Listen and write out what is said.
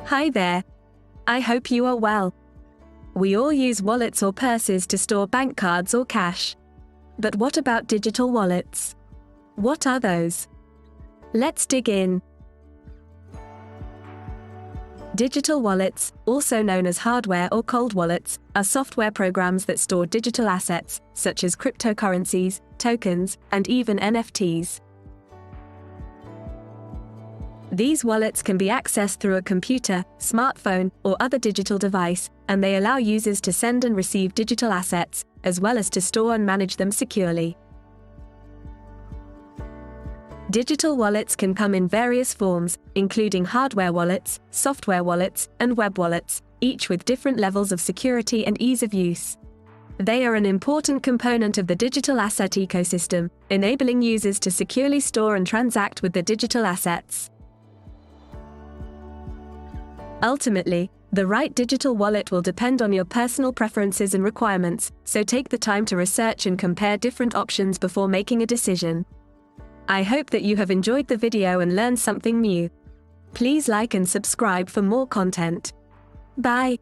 Hi there. I hope you are well. We all use wallets or purses to store bank cards or cash. But what about digital wallets? What are those? Let's dig in. Digital wallets, also known as hardware or cold wallets, are software programs that store digital assets, such as cryptocurrencies, tokens, and even NFTs. These wallets can be accessed through a computer, smartphone, or other digital device, and they allow users to send and receive digital assets, as well as to store and manage them securely. Digital wallets can come in various forms, including hardware wallets, software wallets, and web wallets, each with different levels of security and ease of use. They are an important component of the digital asset ecosystem, enabling users to securely store and transact with their digital assets. Ultimately, the right digital wallet will depend on your personal preferences and requirements, so take the time to research and compare different options before making a decision. I hope that you have enjoyed the video and learned something new. Please like and subscribe for more content. Bye.